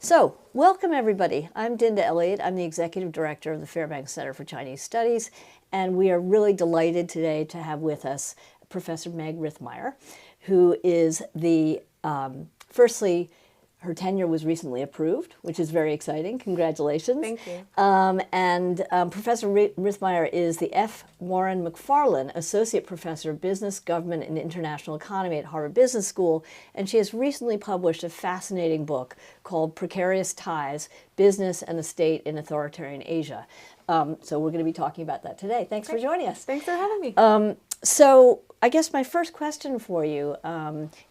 So, welcome everybody. I'm Dinda Elliott. I'm the Executive Director of the Fairbank Center for Chinese Studies, and we are really delighted today to have with us Professor Meg Rithmire, who is firstly, her tenure was recently approved, which is very exciting. Congratulations. Thank you. Professor Rithmire is the F. Warren MacFarlan Associate Professor of Business, Government, and International Economy at Harvard Business School, and she has recently published a fascinating book called Precarious Ties, Business and the State in Authoritarian Asia. So we're going to be talking about that today. Thanks for joining us. Thanks for having me. So I guess my first question for you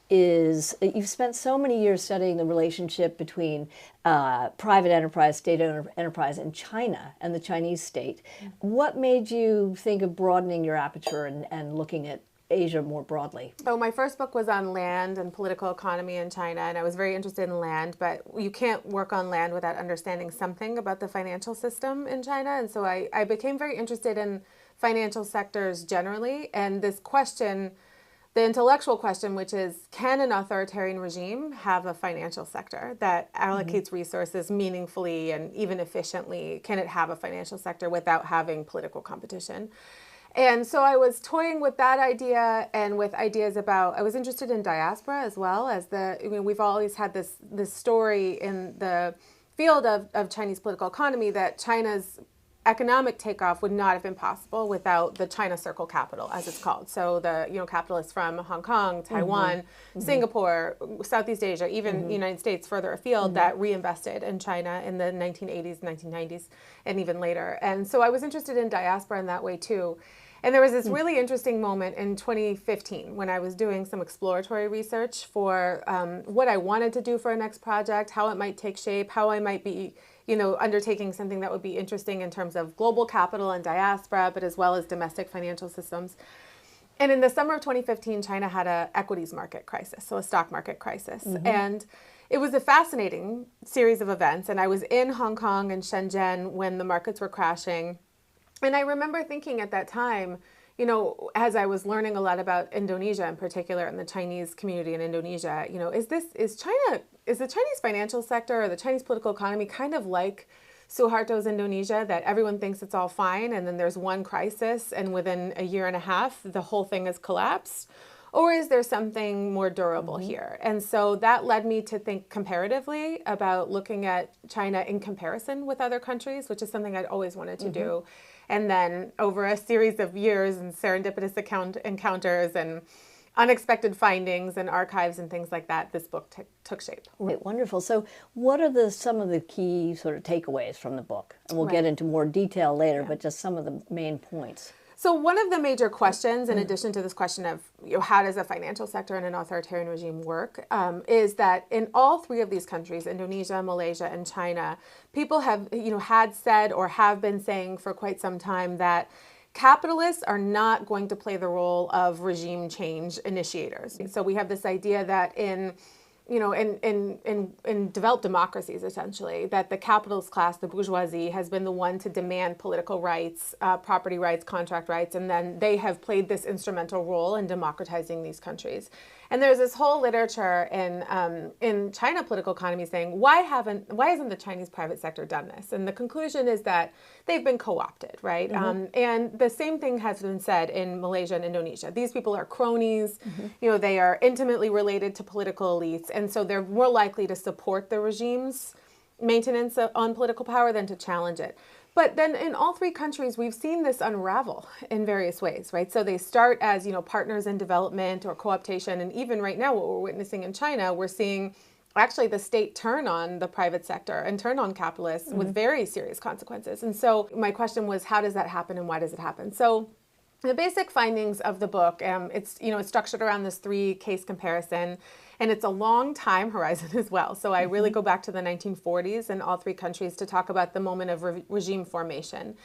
is, you've spent so many years studying the relationship between private enterprise, state enterprise, and China and the Chinese state. What made you think of broadening your aperture and looking at Asia more broadly? So my first book was on land and political economy in China, and I was very interested in land, but you can't work on land without understanding something about the financial system in China. And so I became very interested in financial sectors generally, and this question, the intellectual question, which is, can an authoritarian regime have a financial sector that allocates resources meaningfully and even efficiently? Can it have a financial sector without having political competition? And so I was toying with that idea and with ideas about, I was interested in diaspora as well as we've always had this story in the field of Chinese political economy that China's economic takeoff would not have been possible without the China Circle capital, as it's called. So the capitalists from Hong Kong, Taiwan, Singapore, Southeast Asia, even the United States further afield that reinvested in China in the 1980s, 1990s, and even later. And so I was interested in diaspora in that way too. And there was this really interesting moment in 2015 when I was doing some exploratory research for what I wanted to do for a next project, how it might take shape, how I might be undertaking something that would be interesting in terms of global capital and diaspora, but as well as domestic financial systems. And in the summer of 2015, China had an equities market crisis, so a stock market crisis. And it was a fascinating series of events. And I was in Hong Kong and Shenzhen when the markets were crashing. And I remember thinking at that time, as I was learning a lot about Indonesia in particular and the Chinese community in Indonesia, is the Chinese financial sector or the Chinese political economy kind of like Suharto's Indonesia, that everyone thinks it's all fine and then there's one crisis and within a year and a half, the whole thing has collapsed? Or is there something more durable here? And so that led me to think comparatively about looking at China in comparison with other countries, which is something I'd always wanted to do. And then over a series of years and serendipitous encounters and unexpected findings and archives and things like that, this book took shape. Right, wonderful. So what are some of the key sort of takeaways from the book? And we'll get into more detail later, but just some of the main points. So one of the major questions, in addition to this question of how does a financial sector in an authoritarian regime work, is that in all three of these countries, Indonesia, Malaysia, and China, people have had said or have been saying for quite some time that capitalists are not going to play the role of regime change initiators. So we have this idea that in developed democracies, essentially, that the capitalist class, the bourgeoisie, has been the one to demand political rights, property rights, contract rights, and then they have played this instrumental role in democratizing these countries. And there's this whole literature in China political economy saying, why hasn't the Chinese private sector done this? And the conclusion is that they've been co-opted, right? And the same thing has been said in Malaysia and Indonesia. These people are cronies, they are intimately related to political elites, and so they're more likely to support the regime's maintenance on political power than to challenge it. But then in all three countries, we've seen this unravel in various ways, right? So they start as, partners in development or co-optation. And even right now, what we're witnessing in China, we're seeing actually the state turn on the private sector and turn on capitalists with very serious consequences. And so my question was, how does that happen and why does it happen? So the basic findings of the book, it's structured around this 3-case comparison. And it's a long time horizon as well. So I really go back to the 1940s in all three countries to talk about the moment of regime formation.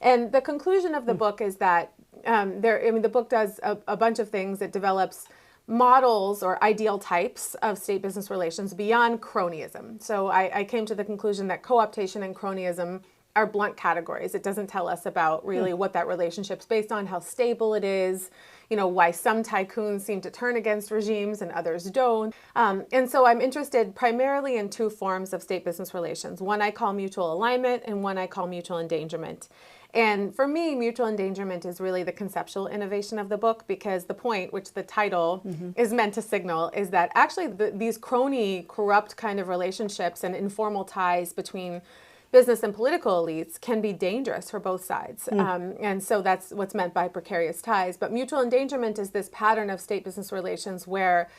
And the conclusion of the book is that the book does a bunch of things. It develops models or ideal types of state-business relations beyond cronyism. So I came to the conclusion that co-optation and cronyism are blunt categories. It doesn't tell us about really what that relationship's based on, how stable it is, why some tycoons seem to turn against regimes and others don't. And so I'm interested primarily in two forms of state-business relations. One I call mutual alignment and one I call mutual endangerment. And for me, mutual endangerment is really the conceptual innovation of the book, because the point, which the title is meant to signal, is that actually these crony, corrupt kind of relationships and informal ties between business and political elites can be dangerous for both sides. And so that's what's meant by precarious ties. But mutual endangerment is this pattern of state-business relations where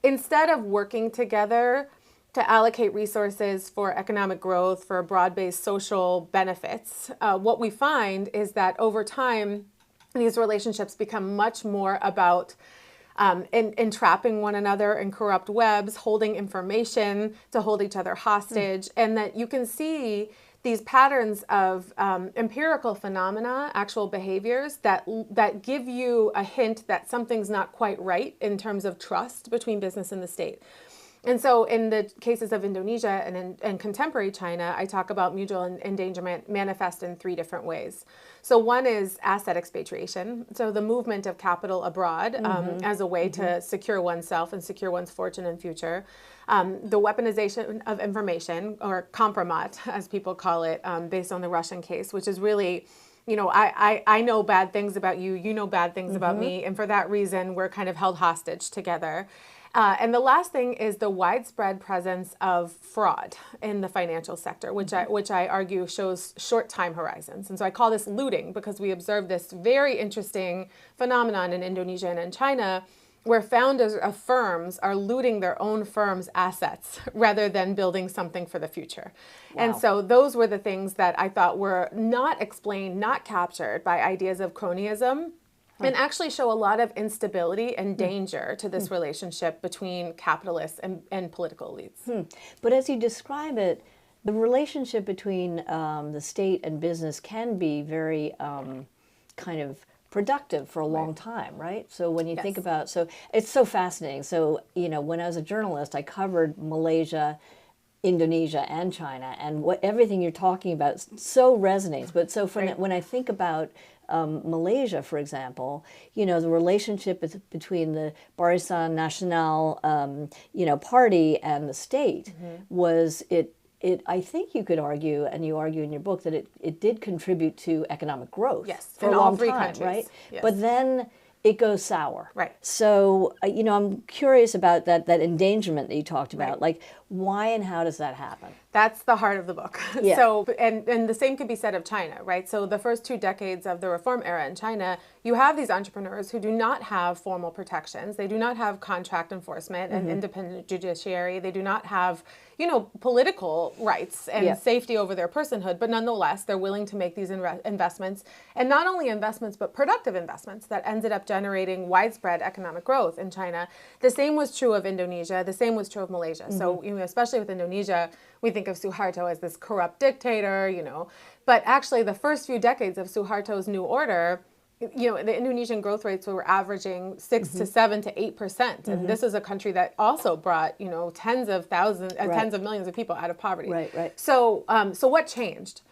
instead of working together to allocate resources for economic growth, for broad-based social benefits, what we find is that over time, these relationships become much more about entrapping one another in corrupt webs, holding information to hold each other hostage, and that you can see these patterns of empirical phenomena, actual behaviors that give you a hint that something's not quite right in terms of trust between business and the state. And so in the cases of Indonesia and contemporary China, I talk about mutual endangerment manifest in three different ways. So one is asset expatriation, so the movement of capital abroad as a way to secure oneself and secure one's fortune and future. The weaponization of information, or compromat, as people call it, based on the Russian case, which is really, I know bad things about you, you know bad things about me, and for that reason, we're kind of held hostage together. And the last thing is the widespread presence of fraud in the financial sector, which I argue shows short time horizons. And so I call this looting, because we observe this very interesting phenomenon in Indonesia and in China, where founders of firms are looting their own firm's assets rather than building something for the future. Wow. And so those were the things that I thought were not explained, not captured by ideas of cronyism, and actually show a lot of instability and danger to this relationship between capitalists and political elites. But as you describe it, the relationship between the state and business can be very kind of productive for a long time, right? So when you think about, so it's so fascinating. So, when I was a journalist, I covered Malaysia, Indonesia, and China, and everything you're talking about so resonates. But so when I think about Malaysia, for example, the relationship between the Barisan Nasional, party and the state was I think you could argue, and you argue in your book, that it did contribute to economic growth. Yes, for in a all long three time, countries. right? Yes. But then it goes sour. Right. So, I'm curious about that endangerment that you talked about. Like, why and how does that happen? That's the heart of the book. Yeah. So, and the same could be said of China, right? So the first 2 decades of the reform era in China, you have these entrepreneurs who do not have formal protections. They do not have contract enforcement and independent judiciary. They do not have, political rights and safety over their personhood. But nonetheless, they're willing to make these investments. And not only investments, but productive investments that ended up generating widespread economic growth in China. The same was true of Indonesia. The same was true of Malaysia. So, especially with Indonesia, we think of Suharto as this corrupt dictator, but actually the first few decades of Suharto's new order, the Indonesian growth rates were averaging 6 to 7 to 8%. And this is a country that also brought, tens of millions of people out of poverty. Right. So what changed?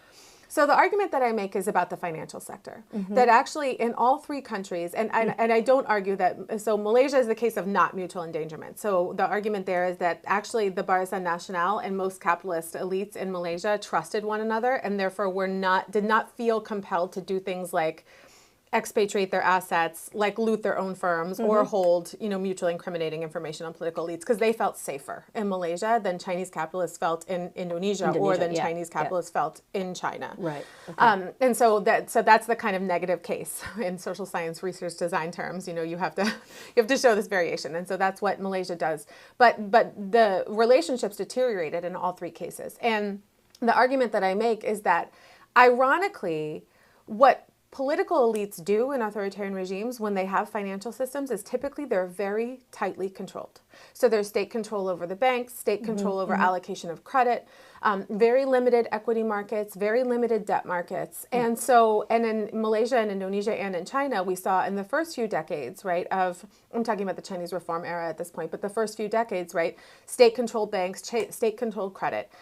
So the argument that I make is about the financial sector, that actually in all three countries, and I don't argue that, so Malaysia is the case of not mutual endangerment. So the argument there is that actually the Barisan Nasional and most capitalist elites in Malaysia trusted one another, and therefore did not feel compelled to do things like expatriate their assets, like loot their own firms, or hold, mutually incriminating information on political elites, because they felt safer in Malaysia than Chinese capitalists felt in Indonesia or than Chinese capitalists felt in China. Right. Okay. And so that's the kind of negative case in social science research design terms. You have to show this variation, and so that's what Malaysia does. But the relationships deteriorated in all three cases, and the argument that I make is that, ironically, what political elites do in authoritarian regimes when they have financial systems is typically they're very tightly controlled. So there's state control over the banks, state control over allocation of credit, very limited equity markets, very limited debt markets. And in Malaysia and Indonesia and in China, we saw in the first few decades, right, I'm talking about the Chinese reform era at this point, but the first few decades, right, state-controlled banks, state-controlled credit.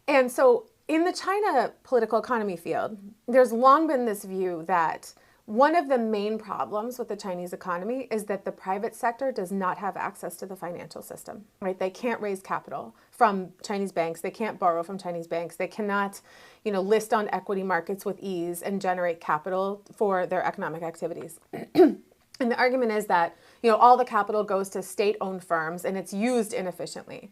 And so in the China political economy field, there's long been this view that one of the main problems with the Chinese economy is that the private sector does not have access to the financial system, right? They can't raise capital from Chinese banks. They can't borrow from Chinese banks. They cannot, list on equity markets with ease and generate capital for their economic activities. And the argument is that, all the capital goes to state-owned firms and it's used inefficiently.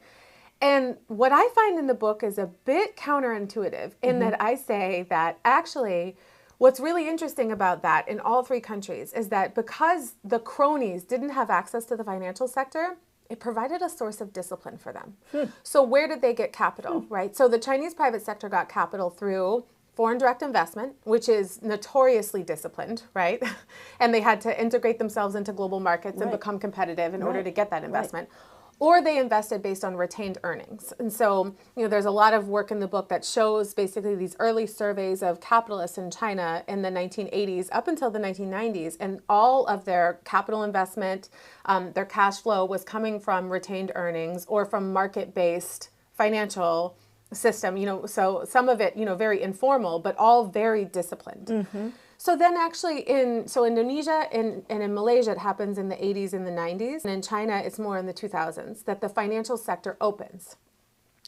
And what I find in the book is a bit counterintuitive in that I say that actually what's really interesting about that in all three countries is that because the cronies didn't have access to the financial sector, it provided a source of discipline for them. So where did they get capital, right? So the Chinese private sector got capital through foreign direct investment, which is notoriously disciplined, right? And they had to integrate themselves into global markets and become competitive in order to get that investment. Or they invested based on retained earnings. And so, there's a lot of work in the book that shows basically these early surveys of capitalists in China in the 1980s up until the 1990s. And all of their capital investment, their cash flow was coming from retained earnings or from market-based financial system, so some of it, very informal, but all very disciplined. So then actually in Indonesia and in Malaysia, it happens in the 80s and the 90s. And in China, it's more in the 2000s that the financial sector opens.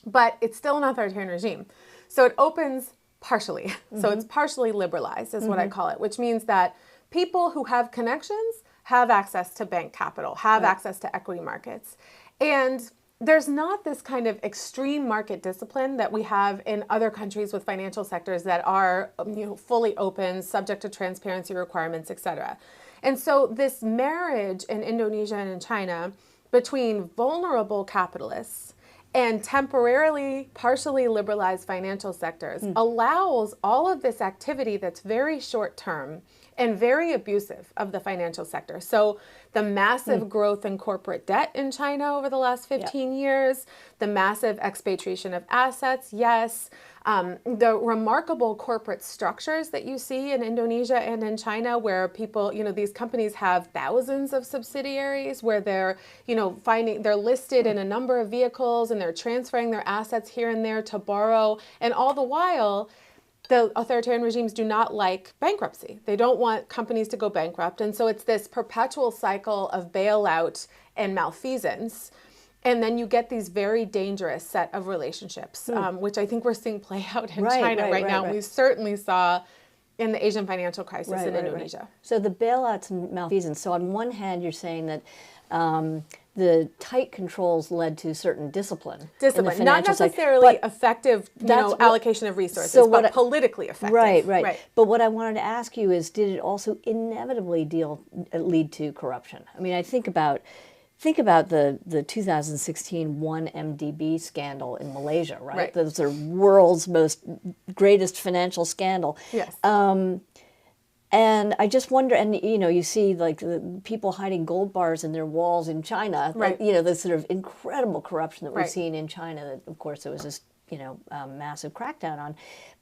But it's still an authoritarian regime. So it opens partially. So it's partially liberalized is what I call it, which means that people who have connections have access to bank capital, have access to equity markets. And there's not this kind of extreme market discipline that we have in other countries with financial sectors that are fully open, subject to transparency requirements, et cetera. And so this marriage in Indonesia and in China between vulnerable capitalists and temporarily, partially liberalized financial sectors allows all of this activity that's very short term and very abusive of the financial sector. So the massive growth in corporate debt in China over the last 15 years, the massive expatriation of assets, yes, the remarkable corporate structures that you see in Indonesia and in China where people, these companies have thousands of subsidiaries where they're, they're listed in a number of vehicles and they're transferring their assets here and there to borrow. And all the while, the authoritarian regimes do not like bankruptcy. They don't want companies to go bankrupt. And so it's this perpetual cycle of bailout and malfeasance. And then you get these very dangerous set of relationships, which I think we're seeing play out in China right now. We certainly saw in the Asian financial crisis in Indonesia. So the bailouts and malfeasance. So on one hand, you're saying that the tight controls led to certain discipline. Discipline, not necessarily effective, allocation of resources, but politically effective. Right. But what I wanted to ask you is, did it also inevitably lead to corruption? I mean, I think about the 2016 1MDB scandal in Malaysia, right? Those are world's greatest financial scandal. Yes. And I just wonder, and you see like the people hiding gold bars in their walls in China, the sort of incredible corruption that we've seen in China that of course there was this, massive crackdown on.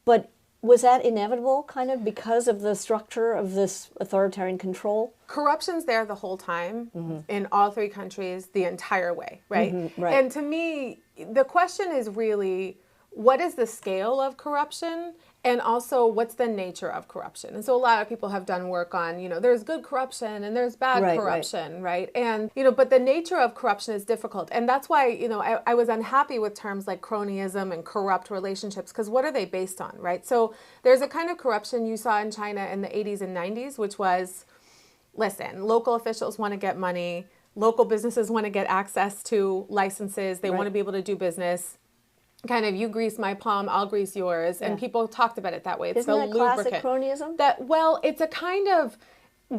But was that inevitable kind of because of the structure of this authoritarian control? Corruption's there the whole time in all three countries the entire way, right? And to me, the question is really, what is the scale of corruption? And also, what's the nature of corruption? And so a lot of people have done work on, there's good corruption and there's bad corruption, right? And, but the nature of corruption is difficult. And that's why, I was unhappy with terms like cronyism and corrupt relationships, because what are they based on, right? So there's a kind of corruption you saw in China in the 80s and 90s, which was, listen, local officials want to get money, local businesses want to get access to licenses, they want to be able to do business. Kind of, you grease my palm, I'll grease yours, and people talked about it that way. It's Isn't that classic cronyism? It's a kind of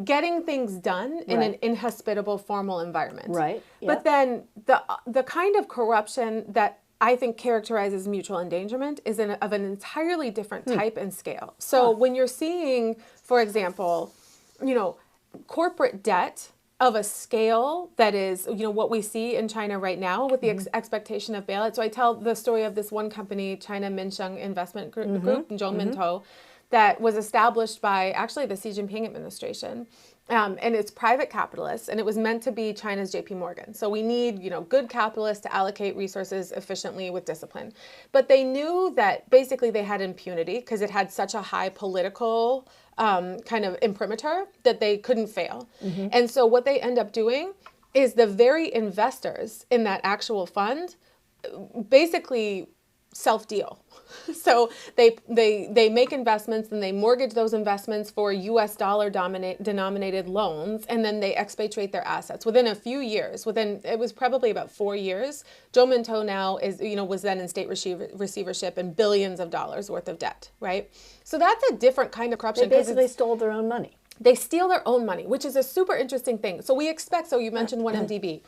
getting things done in an inhospitable, formal environment. Right. Yeah. But then the kind of corruption that I think characterizes mutual endangerment is of an entirely different type and scale. So when you're seeing, for example, corporate debt of a scale that is, what we see in China right now with the expectation of bailout. So I tell the story of this one company, China Minsheng Investment Group, Zhongmintou, that was established by actually the Xi Jinping administration and it's private capitalists, and it was meant to be China's JP Morgan. So we need, good capitalists to allocate resources efficiently with discipline. But they knew that basically they had impunity because it had such a high political kind of imprimatur that they couldn't fail. And so what they end up doing is the very investors in that actual fund basically self-deal. So they make investments and they mortgage those investments for US dollar denominated loans, and then they expatriate their assets within a few years. It was probably about 4 years. Zhou Mintou now was then in state receivership and billions of dollars worth of debt, right? So that's a different kind of corruption. They basically stole their own money. They steal their own money, which is a super interesting thing. So we expect, you mentioned 1MDB.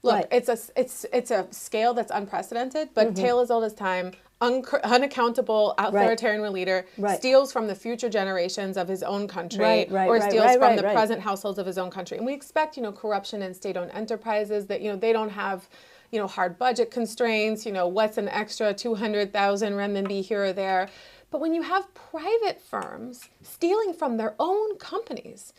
Look, Right. it's a scale that's unprecedented, but tale as old as time. Unaccountable authoritarian leader steals from the future generations of his own country, or steals from the present households of his own country. And we expect, corruption in state-owned enterprises that, they don't have, hard budget constraints, what's an extra 200,000 renminbi here or there. But when you have private firms stealing from their own companies,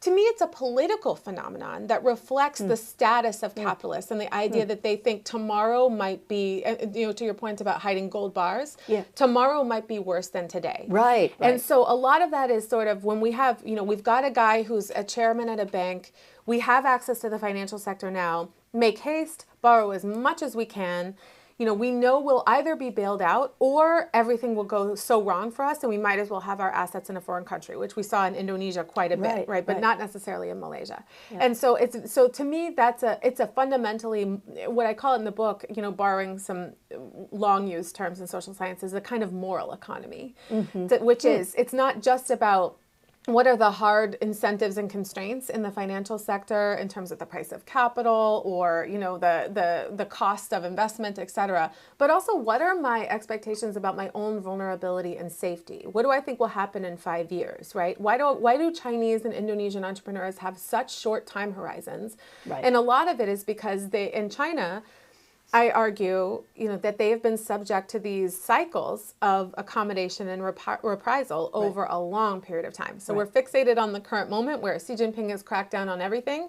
to me, it's a political phenomenon that reflects the status of capitalists and the idea that they think tomorrow might be, to your point about hiding gold bars, tomorrow might be worse than today. Right. And so a lot of that is sort of when we have, we've got a guy who's a chairman at a bank, we have access to the financial sector now, make haste, borrow as much as we can. We know we'll either be bailed out or everything will go so wrong for us and we might as well have our assets in a foreign country, which we saw in Indonesia quite a bit, right? But not necessarily in Malaysia. Yeah. And so to me, it's a fundamentally, what I call it in the book, borrowing some long used terms in social sciences, a kind of moral economy, which is, it's not just about what are the hard incentives and constraints in the financial sector in terms of the price of capital or, the cost of investment, et cetera, but also what are my expectations about my own vulnerability and safety? What do I think will happen in 5 years, right? Why do Chinese and Indonesian entrepreneurs have such short time horizons? Right. And a lot of it is because in China, I argue, that they have been subject to these cycles of accommodation and reprisal over a long period of time. So we're fixated on the current moment where Xi Jinping has cracked down on everything.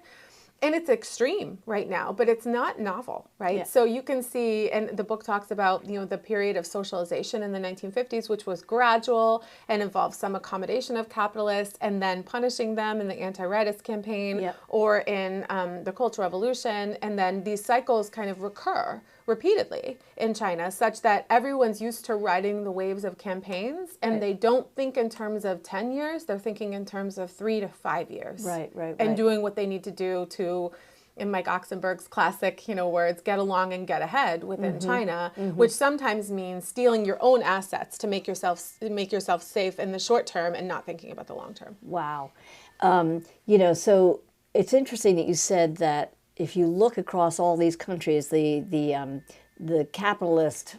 And it's extreme right now, but it's not novel, right? Yeah. So you can see, and the book talks about, the period of socialization in the 1950s, which was gradual and involved some accommodation of capitalists and then punishing them in the anti-rightist campaign or in the Cultural Revolution. And then these cycles kind of recur repeatedly in China, such that everyone's used to riding the waves of campaigns and they don't think in terms of 10 years, they're thinking in terms of 3 to 5 years. And doing what they need to do to, in Mike Oxenberg's classic, words, get along and get ahead within China, which sometimes means stealing your own assets to make yourself safe in the short term and not thinking about the long term. Wow. So it's interesting that you said that if you look across all these countries, the capitalist,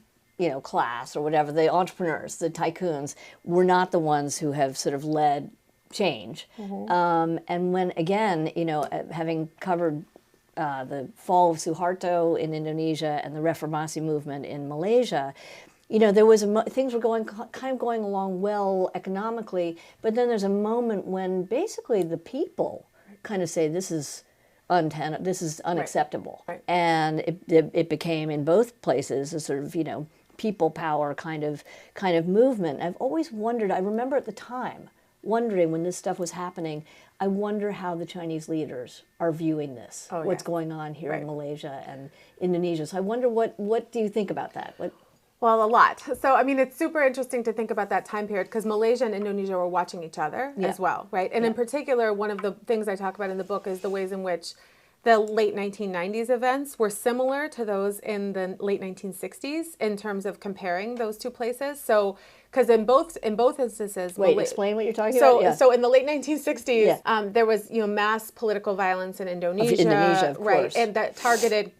class or whatever, the entrepreneurs, the tycoons, were not the ones who have sort of led change. And when, again, having covered the fall of Suharto in Indonesia and the Reformasi movement in Malaysia, there was things were going along well economically, but then there's a moment when basically the people kind of say this is unacceptable. Right. And it became in both places a sort of, people power kind of movement. I've always wondered, I remember at the time wondering when this stuff was happening, I wonder how the Chinese leaders are viewing this, what's going on here in Malaysia and Indonesia. So I wonder what do you think about that? Well, a lot. So, it's super interesting to think about that time period because Malaysia and Indonesia were watching each other as well, right? And in particular, one of the things I talk about in the book is the ways in which the late 1990s events were similar to those in the late 1960s in terms of comparing those two places. So, because in both instances, explain what you're talking about. So in the late 1960s, there was mass political violence in Indonesia, of course. And that targeted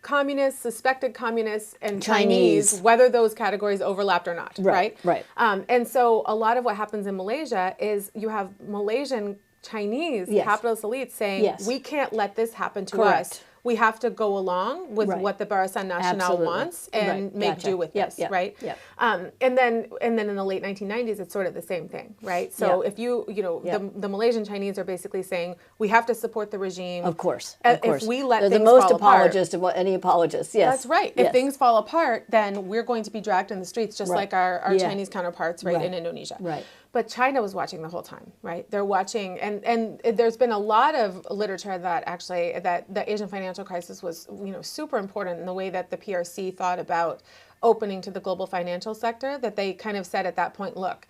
communists, suspected communists, and Chinese, whether those categories overlapped or not, right? And so a lot of what happens in Malaysia is you have Malaysian Chinese capitalist elites saying, we can't let this happen to us. we have to go along with what the Barisan Nasional wants and make do with this, right? And then in the late 1990s, it's sort of the same thing, right? So if the Malaysian Chinese are basically saying we have to support the regime. Of course. If we let They're things the most fall apologist apart, of any apologist. Yes. that's right. If things fall apart, then we're going to be dragged in the streets, just like our Chinese counterparts, in Indonesia. Right. But China was watching the whole time, right? They're watching, and there's been a lot of literature that actually that the Asian financial crisis was, super important in the way that the PRC thought about opening to the global financial sector. That they kind of said at that point, look,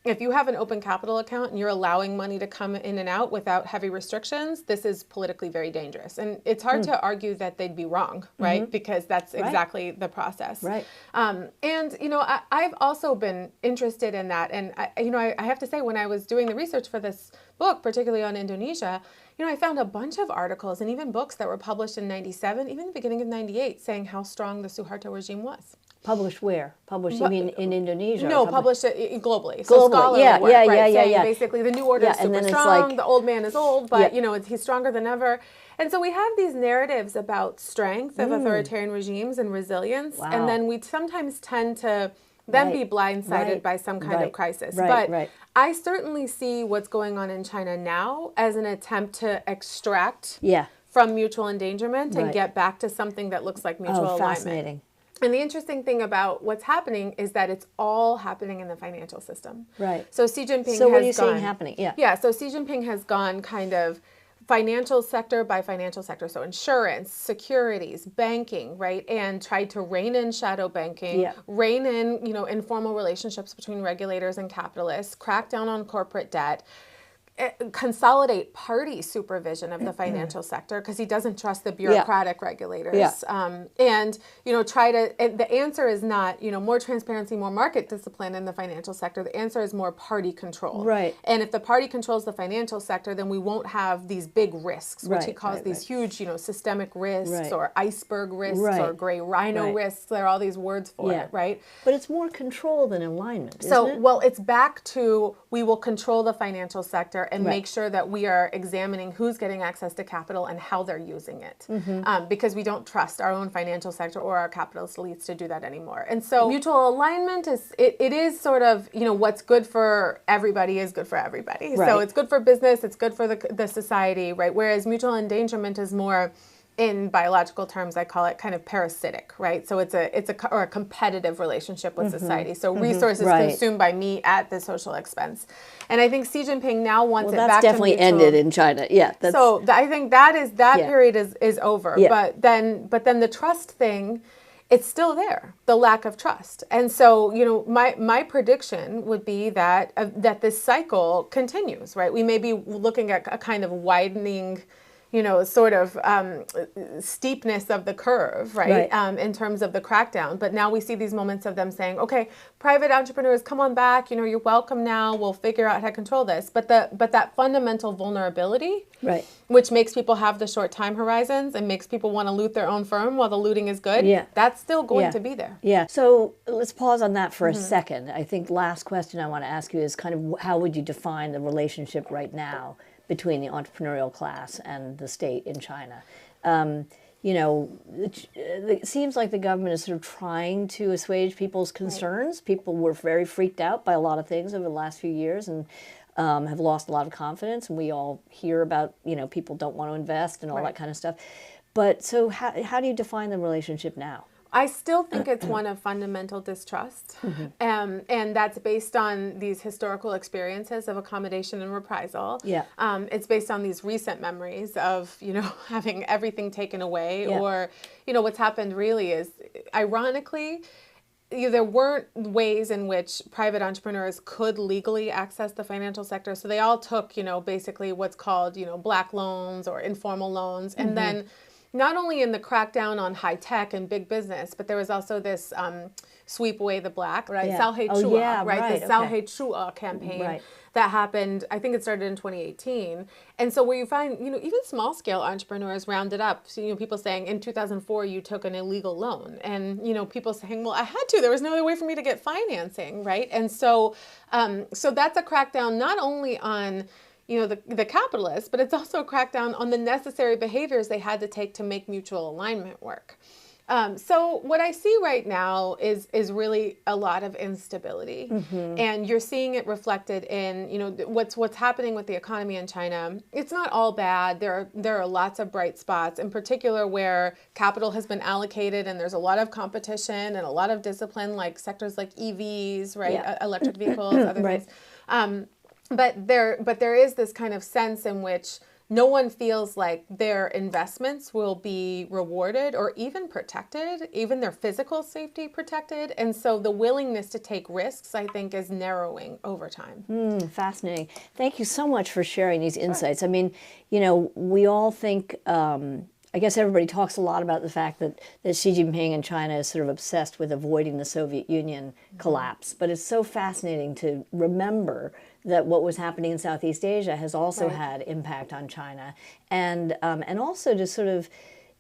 if you have an open capital account and you're allowing money to come in and out without heavy restrictions, this is politically very dangerous. And it's hard to argue that they'd be wrong, right? Because that's exactly the process. Right. I've also been interested in that. And, I have to say, when I was doing the research for this book, particularly on Indonesia, I found a bunch of articles and even books that were published in 97, even the beginning of 98, saying how strong the Suharto regime was. Published where? Published, you mean in Indonesia? No, published globally. Globally, So scholarly work, yeah. Basically, the new order is super strong, the old man is old, but, he's stronger than ever. And so we have these narratives about strength of authoritarian regimes and resilience, and then we sometimes tend to then be blindsided by some kind of crisis. But I certainly see what's going on in China now as an attempt to extract from mutual endangerment and get back to something that looks like mutual alignment. Fascinating. And the interesting thing about what's happening is that it's all happening in the financial system. Right. So Xi Jinping So what are you seeing happening? Yeah, so Xi Jinping has gone kind of financial sector by financial sector. So insurance, securities, banking, right? And tried to rein in shadow banking, rein in, informal relationships between regulators and capitalists, crack down on corporate debt, consolidate party supervision of the financial sector because he doesn't trust the bureaucratic regulators. And, try to, the answer is not, more transparency, more market discipline in the financial sector. The answer is more party control. Right. And if the party controls the financial sector, then we won't have these big risks, which he calls these huge, systemic risks or iceberg risks or gray rhino risks. There are all these words for it, right? But it's more control than alignment, isn't it? Well, it's back to we will control the financial sector and make sure that we are examining who's getting access to capital and how they're using it. Because we don't trust our own financial sector or our capitalist elites to do that anymore. And so mutual alignment it is sort of, what's good for everybody is good for everybody. Right. So it's good for business, it's good for the society, right? Whereas mutual endangerment is more, in biological terms, I call it kind of parasitic, right? So it's a competitive relationship with society. So resources consumed by me at the social expense. And I think Xi Jinping now wants it back to that's definitely ended in China. Yeah. So I think that period is over. Yeah. But then the trust thing, it's still there, the lack of trust. And so, my prediction would be that this cycle continues, right? We may be looking at a kind of widening sort of steepness of the curve, right? In terms of the crackdown. But now we see these moments of them saying, okay, private entrepreneurs, come on back, you're welcome now, we'll figure out how to control this. But that fundamental vulnerability, which makes people have the short time horizons and makes people want to loot their own firm while the looting is good, that's still going to be there. Yeah. So let's pause on that for a second. I think last question I want to ask you is kind of how would you define the relationship right now between the entrepreneurial class and the state in China? It seems like the government is sort of trying to assuage people's concerns. People were very freaked out by a lot of things over the last few years and have lost a lot of confidence. And we all hear about, people don't want to invest and all that kind of stuff. But so how do you define the relationship now? I still think it's one of fundamental distrust, and that's based on these historical experiences of accommodation and reprisal. Yeah, it's based on these recent memories of having everything taken away, or what's happened really is, ironically, there weren't ways in which private entrepreneurs could legally access the financial sector, so they all took basically what's called black loans or informal loans, and then. Not only in the crackdown on high tech and big business, but there was also this sweep away the black, right? Yeah. Salhe Chua, right? The Salhe Chua campaign that happened, I think it started in 2018. And so where you find, even small scale entrepreneurs rounded up, so, people saying in 2004 you took an illegal loan, and people saying, well, I had to, there was no other way for me to get financing, right? And so so that's a crackdown not only on the capitalists, but it's also a crackdown on the necessary behaviors they had to take to make mutual alignment work. So what I see right now is really a lot of instability, and you're seeing it reflected in what's happening with the economy in China. It's not all bad. There are lots of bright spots, in particular where capital has been allocated and there's a lot of competition and a lot of discipline, like sectors like EVs, right, Yeah. Electric vehicles, other Right. things. But there is this kind of sense in which no one feels like their investments will be rewarded or even protected, even their physical safety protected. And so the willingness to take risks, I think, is narrowing over time. Fascinating. Thank you so much for sharing these insights. I mean, we all think, I guess everybody talks a lot about the fact that Xi Jinping in China is sort of obsessed with avoiding the Soviet Union collapse. But it's so fascinating to remember that what was happening in Southeast Asia has also had impact on China, and also to sort of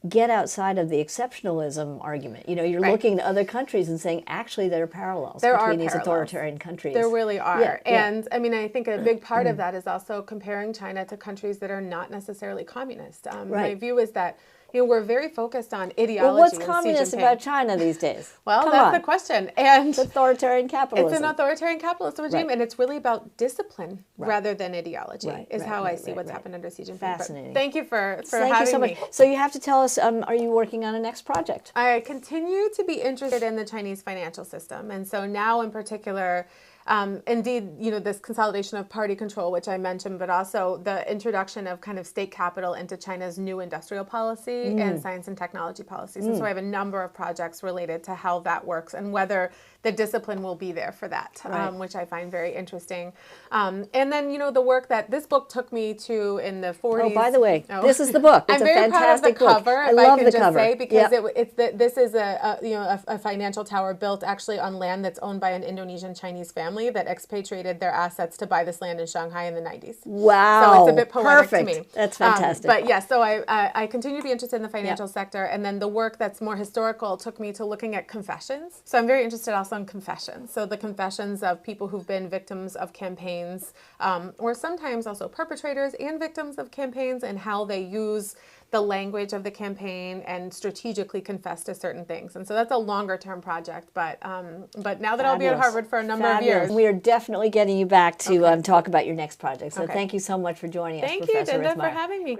get outside of the exceptionalism argument. You're looking to other countries and saying, actually, there are parallels between these authoritarian countries. There really are. Yeah, and I mean, I think a big part of that is also comparing China to countries that are not necessarily communist. My view is that we're very focused on ideology. Well, what's communist about China these days? Well, that's the question. And it's authoritarian capitalism. It's an authoritarian capitalist regime, and it's really about discipline rather than ideology, is how I see what's happened under Xi Jinping. Fascinating. But thank you for Thank having you so me. much. So you have to tell us, are you working on a next project? I continue to be interested in the Chinese financial system. And so now in particular, indeed, this consolidation of party control, which I mentioned, but also the introduction of kind of state capital into China's new industrial policy and science and technology policies. And so I have a number of projects related to how that works and whether the discipline will be there for that, which I find very interesting. And then, the work that this book took me to in the 40s. Oh, by the way, this is the book. It's I'm very proud of the cover, I if love I can the just cover. say, because this is a financial tower built actually on land that's owned by an Indonesian Chinese family that expatriated their assets to buy this land in Shanghai in the 90s. Wow. So it's a bit poetic Perfect. to me. That's fantastic. But yeah, so I continue to be interested in the financial sector, and then the work that's more historical took me to looking at confessions. So I'm very interested also in confessions. So the confessions of people who've been victims of campaigns, or sometimes also perpetrators and victims of campaigns, and how they use the language of the campaign and strategically confess to certain things. And so that's a longer term project, but now that I'll be at Harvard for a number of years. We are definitely getting you back to talk about your next project. So thank you so much for joining us, Thank Professor you, Dinda, Rithmire. for having me.